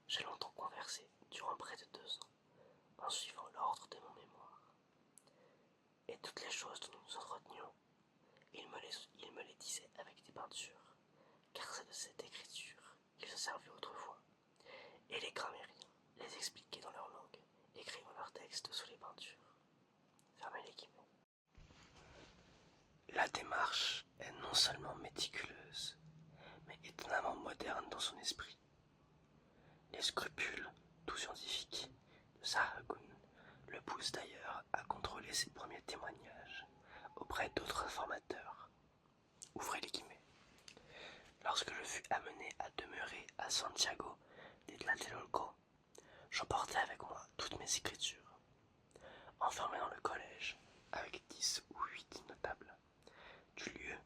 j'ai longtemps conversé durant près de 2 ans, en suivant l'ordre de mon mémoire. Et toutes les choses dont nous nous entretenions, il me les disait avec des peintures, car c'est de cette écriture qu'il se servait autrefois, et les grammairiens les expliquaient dans leur langue, écrivant leurs textes sous les peintures. Fermez les guillemets. La démarche est non seulement méticuleuse, mais étonnamment moderne dans son esprit. Les scrupules, tout scientifiques, de Sahagún le poussent d'ailleurs à contrôler ses premiers témoignages auprès d'autres informateurs. Ouvrez les guillemets. Lorsque je fus amené à demeurer à Santiago de Tlatelolco, j'emportai avec moi toutes mes écritures. Enfermé dans le collège, avec 10 ou 8 notables du lieu,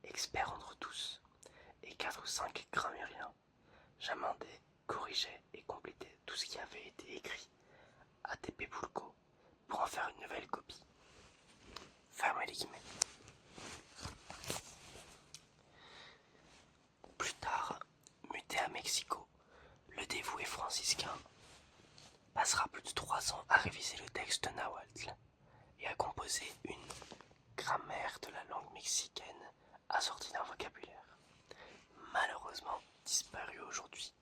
experts entre tous, et 4 ou 5 grammairiens, j'amendais, corrigeais et complétais tout ce qui avait été écrit à Tepepulco pour en faire une nouvelle copie. Fermez les guillemets. Plus tard, muté à Mexico, le dévoué franciscain passera plus de 3 ans à réviser le texte nahuatl et à composer une grammaire de la langue mexicaine assortie d'un vocabulaire malheureusement disparu aujourd'hui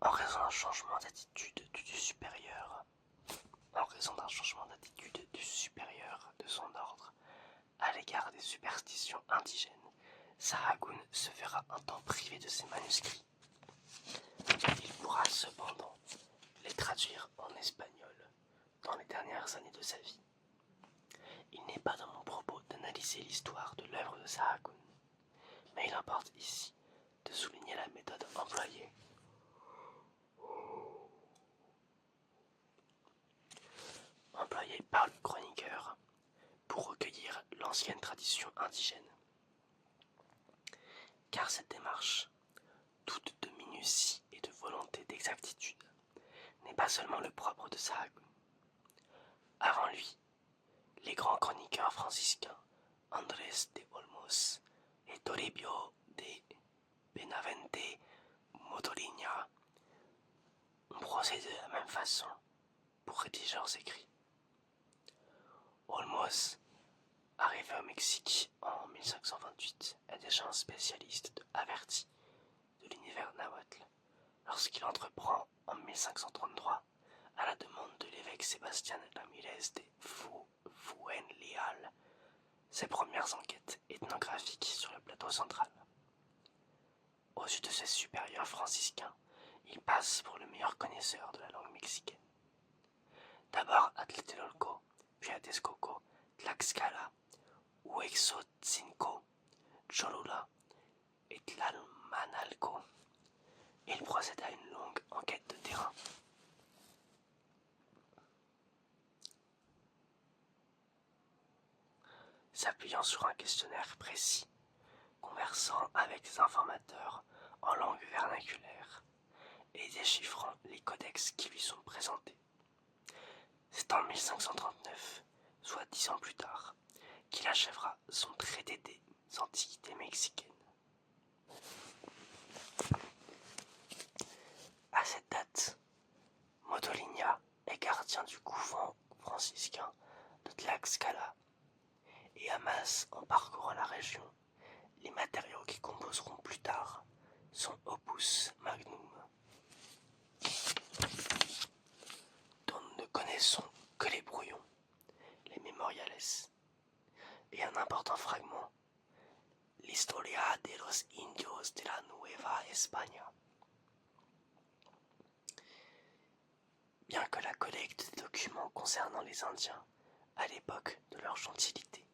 en raison d'un changement d'attitude du supérieur, de son ordre à l'égard des superstitions indigènes. Sahagún se verra un temps privé de ses manuscrits. Il pourra cependant les traduire en espagnol dans les dernières années de sa vie. Il n'est pas dans mon propos d'analyser l'histoire de l'œuvre de Sahagún, mais il importe ici de souligner la méthode employée par le chroniqueur pour recueillir l'ancienne tradition indigène. Car cette démarche, toute de minutie et de volonté d'exactitude, n'est pas seulement le propre de Sahagún. Avant lui, les grands chroniqueurs franciscains Andrés de Olmos et Toribio de Benavente Motolinha ont procédé de la même façon pour rédiger leurs écrits. Olmos, arrivé au Mexique en 1528, est déjà un spécialiste averti de l'univers nahuatl lorsqu'il entreprend en 1533, à la demande de l'évêque Sébastien Ramírez de Fuenleal, ses premières enquêtes ethnographiques sur le plateau central. Aux yeux de ses supérieurs franciscains, il passe pour le meilleur connaisseur de la langue mexicaine. D'abord à Tlatelolco, puis à Texcoco, Tlaxcala, Huexotzinco, Cholula et Tlalmanalco. Il procède à une longue enquête de terrain. S'appuyant sur un questionnaire précis, conversant avec des informateurs en langue vernaculaire et déchiffrant les codex qui lui sont présentés. C'est en 1539, soit 10 ans plus tard, qu'il achèvera son traité des antiquités mexicaines. À cette date, Motolinha est gardien du couvent franciscain de Tlaxcala et amasse en parcourant la région les matériaux qui composeront plus tard son opus magnum, dont nous ne connaissons que les brouillons, les memoriales, et un important fragment, l'Historia de los Indios de la Nueva España. Bien que la collecte des documents concernant les Indiens, à l'époque de leur gentilité,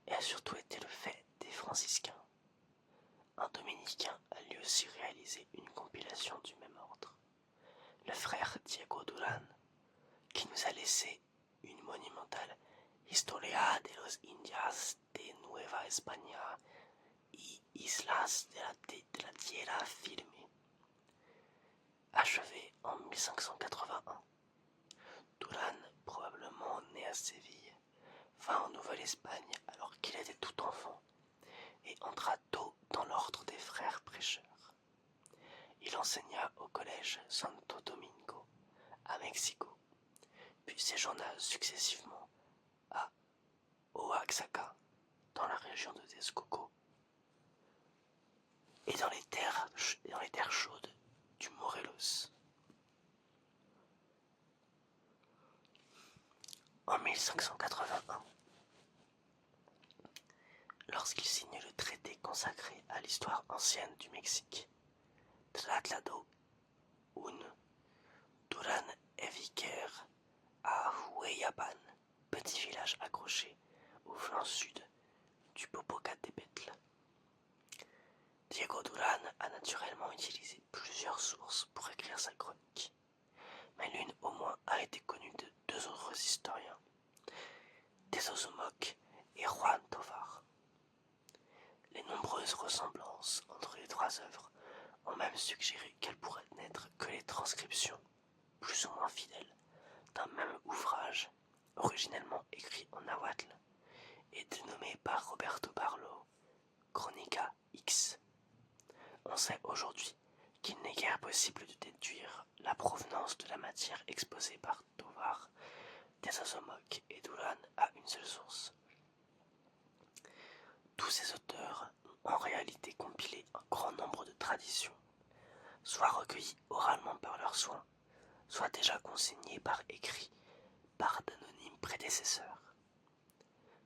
ait surtout été le fait des franciscains, un dominicain a lui aussi réalisé une compilation du même ordre, le frère Diego Durán, qui nous a laissé une monumentale Historia de los Indias de Nueva España y Islas de la Tierra Firme, achevé en 1581. Durán, probablement né à Séville, vint en Nouvelle-Espagne alors qu'il était tout enfant et entra tôt dans l'ordre des frères prêcheurs. Il enseigna au collège Santo Domingo à Mexico, puis séjourna successivement à Oaxaca, dans la région de Texcoco, et dans les terres chaudes du Morelos. En 1581, lorsqu'il signe le traité consacré à l'histoire ancienne du Mexique, Tlatlado un, Durán est vicaire à Hueyapan, petit village accroché au flanc sud du Popocatépetl. Diego Durán a naturellement utilisé plusieurs sources pour écrire sa chronique, mais l'une au moins a été connue de 2 autres historiens, Tezozomoc et Juan Tovar. Les nombreuses ressemblances entre les 3 œuvres ont même suggéré qu'elles pourraient n'être que les transcriptions, plus ou moins fidèles, d'un même ouvrage originellement écrit en nahuatl, et dénommé par Roberto Barlow Chronica X. On sait aujourd'hui qu'il n'est guère possible de déduire la provenance de la matière exposée par Tovar, Tezosomoc et Duran à une seule source. Tous ces auteurs ont en réalité compilé un grand nombre de traditions, soit recueillies oralement par leurs soins, soit déjà consignées par écrit par d'anonymes prédécesseurs.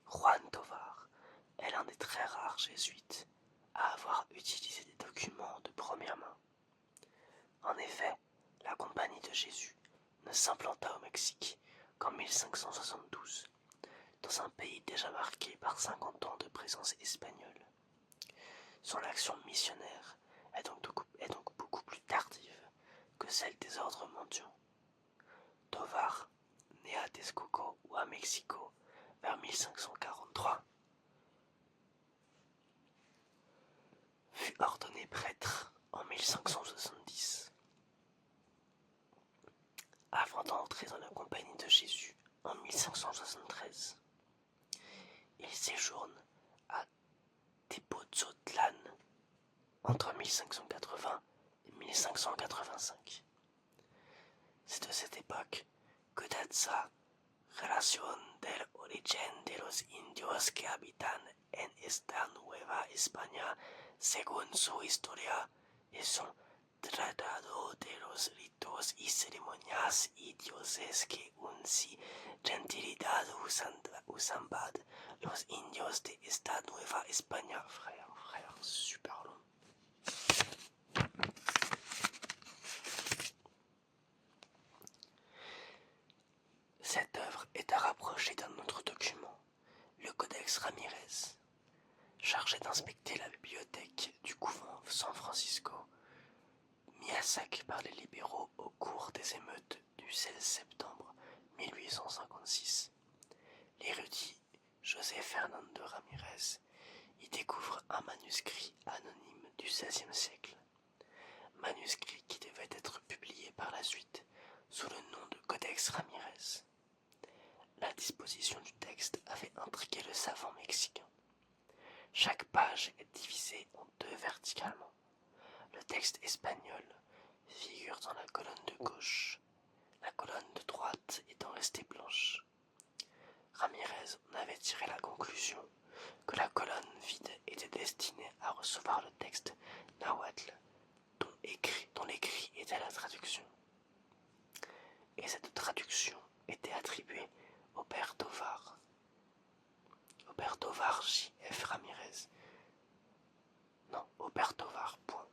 Juan Tovar est l'un des très rares jésuites à avoir utilisé des documents de première main. En effet, la Compagnie de Jésus ne s'implanta au Mexique qu'en 1572, dans un pays déjà marqué par 50 ans de présence espagnole. Son action missionnaire est donc beaucoup plus tardive que celle des ordres mondiaux. Tovar, né à Texcoco ou à Mexico vers 1543, fut ordonné prêtre en 1570. Avant d'entrer dans la Compagnie de Jésus en 1573, il séjourne à Tepoztlán entre 1580 et 1585. C'est de cette époque que date sa Relación del origen de los indios que habitan en esta Nueva España según su historia y son Tratado de los ritos y ceremonias y dioses que unsi gentilidad usan los indios de esta Nueva España. Frère, super long. Cette œuvre est à rapprocher d'un autre document, le Codex Ramirez, chargé d'inspecter la bibliothèque du couvent San Francisco, mis à sac par les libéraux au cours des émeutes du 16 septembre 1856. L'érudit José Fernando Ramirez y découvre un manuscrit anonyme du XVIe siècle, manuscrit qui devait être publié par la suite sous le nom de Codex Ramirez. La disposition du texte avait intrigué le savant mexicain. Chaque page est divisée en deux verticalement. Le texte espagnol figure dans la colonne de gauche, la colonne de droite étant restée blanche. Ramirez en avait tiré la conclusion que la colonne vide était destinée à recevoir le texte nahuatl dont l'écrit était la traduction. Et cette traduction était attribuée au père Tovar. Au père Tovar J.F. Ramirez. Non, au père Tovar, point.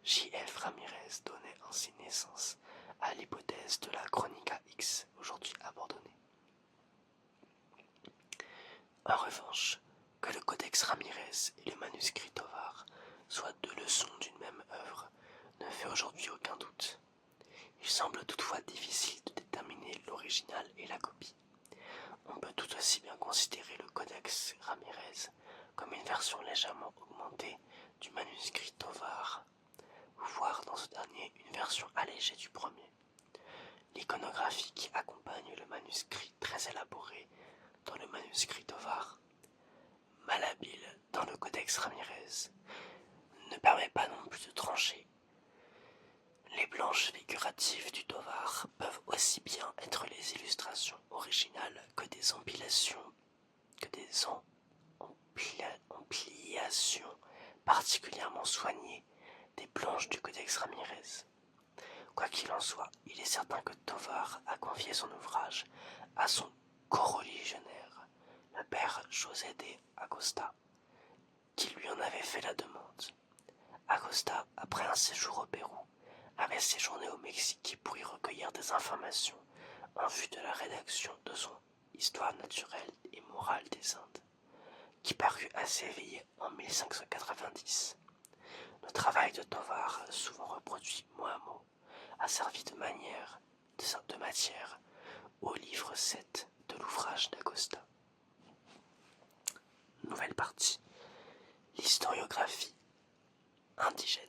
J.F. Ramirez donnait ainsi naissance à l'hypothèse de la Chronica X, aujourd'hui abandonnée. En revanche, que le Codex Ramirez et le manuscrit Tovar soient deux leçons d'une même œuvre ne fait aujourd'hui aucun doute. Il semble toutefois difficile de déterminer l'original et la copie. On peut tout aussi bien considérer le Codex Ramirez comme une version légèrement augmentée du manuscrit Tovar, voire dans ce dernier une version allégée du premier. L'iconographie qui accompagne le manuscrit très élaboré dans le manuscrit Tovar, malhabile dans le Codex Ramirez, ne permet pas non plus de trancher. Les planches figuratives du Tovar peuvent aussi bien être les illustrations originales que des ampliations particulièrement soignées des planches du Codex Ramirez. Quoi qu'il en soit, il est certain que Tovar a confié son ouvrage à son coreligionnaire, le père José de Acosta, qui lui en avait fait la demande. Acosta, après un séjour au Pérou, avait séjourné au Mexique pour y recueillir des informations en vue de la rédaction de son Histoire naturelle et morale des Indes, qui parut à Séville en 1590. Le travail de Tovar, souvent reproduit mot à mot, a servi de matière au livre 7 de l'ouvrage d'Acosta. Nouvelle partie. L'historiographie indigène.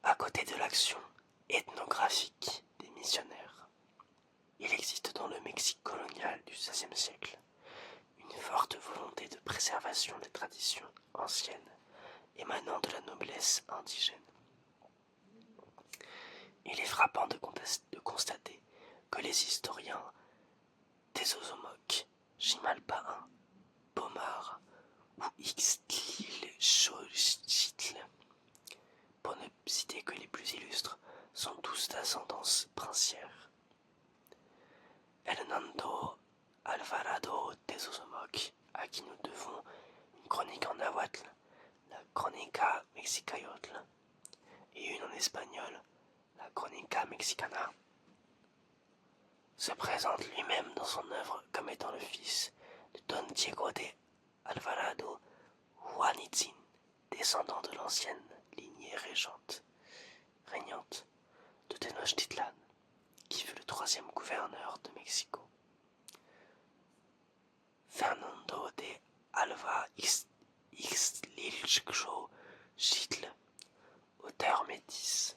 À côté de l'action ethnographique des missionnaires, XVIe siècle, une forte volonté de préservation des traditions anciennes émanant de la noblesse indigène. Il est frappant de constater que les historiens Théosomoque, Chimalpa I, Pomard ou Ixtlilxochitl, pour ne citer que les plus illustres, sont tous d'ascendance princière. Hernando Alvarado Théosomoque, à qui nous devons une chronique en nahuatl, la Chronica Mexicayotl, et une en espagnol, la Chronica Mexicana, se présente lui-même dans son œuvre comme étant le fils de Don Diego de Alvarado Juanitzin, descendant de l'ancienne lignée régnante de Tenochtitlan, qui fut le troisième gouverneur de Mexico. Fernando de Alva Ixtlilxochitl, auteur métis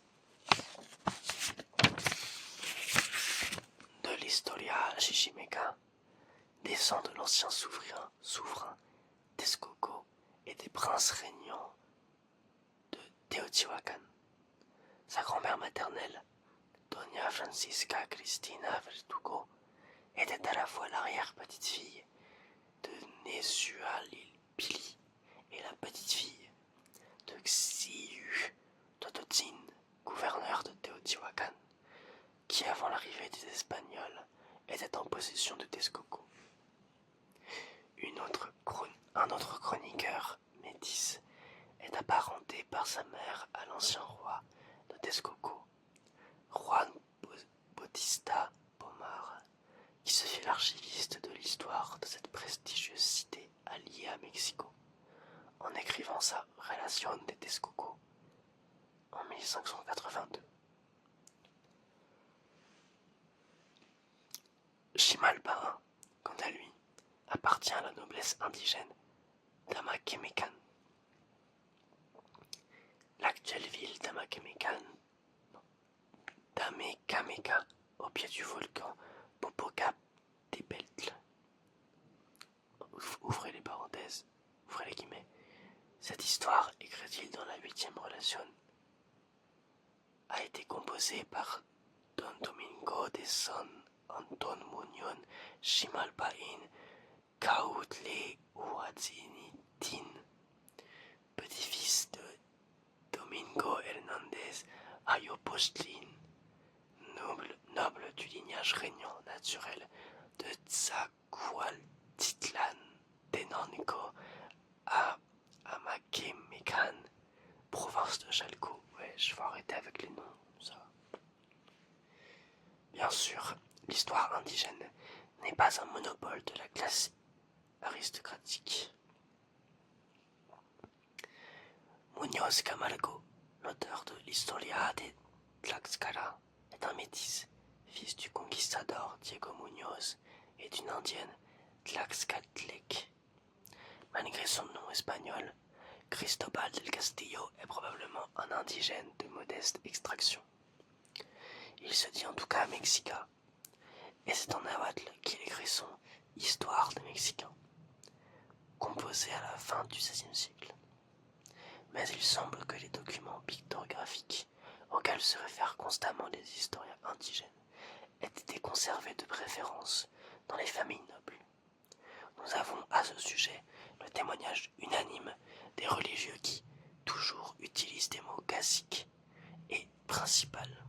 de l'Historia Chichimeca, descend de l'ancien souverain Texcoco et des princes régnants de Teotihuacan. Sa grand-mère maternelle, Doña Francisca Cristina Verdugo, était à la fois l'arrière-petite-fille de Nezualilpili et la petite-fille de Xiu Tototzin, gouverneur de Teotihuacan, qui avant l'arrivée des Espagnols était en possession de Texcoco. Un autre chroniqueur métis est apparenté par sa mère à l'ancien roi de Texcoco, Juan Bautista Pomar, qui se fit l'archiviste de l'histoire de cette prestigieuse cité alliée à Mexico, en écrivant sa Relación de Texcoco en 1582. Chimalpa I, quant à lui, appartient à la noblesse indigène d'Amaquemecan. L'actuelle ville d'Amaquemeca, au pied du volcan Popocatépetl. Ouvrez les parenthèses, ouvrez les guillemets. Cette histoire, écrit-il dans la 8e relation, a été composée par Don Domingo de San Anton Muñoz Chimalpaín Cahutle Huatzinitin, petit-fils de Domingo Hernández Ayopoztlin, noble du lignage régnant naturel de Tzacualtitlan Tenango à Amaquemecan, province de Chalco. Ouais, je vais arrêter avec les noms, ça. Bien sûr, l'histoire indigène n'est pas un monopole de la classe aristocratique. Muñoz Camargo, l'auteur de l'Historia de Tlaxcala, est un métis, fils du conquistador Diego Muñoz et d'une indienne Tlaxcaltec. Malgré son nom espagnol, Cristobal del Castillo est probablement un indigène de modeste extraction. Il se dit en tout cas mexicain, et c'est en nahuatl qu'il écrit son Histoire des Mexicains, composé à la fin du XVIe siècle. Mais il semble que les documents pictographiques auxquels se réfèrent constamment les historiens indigènes aient été conservés de préférence dans les familles nobles. Nous avons à ce sujet le témoignage unanime des religieux qui, toujours, utilisent des mots classiques et principales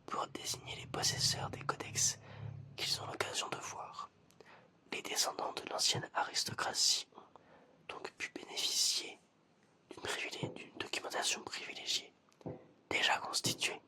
pour désigner les possesseurs des codex qu'ils ont l'occasion de voir. Les descendants de l'ancienne aristocratie ont donc pu bénéficier d'une documentation privilégiée, déjà constituée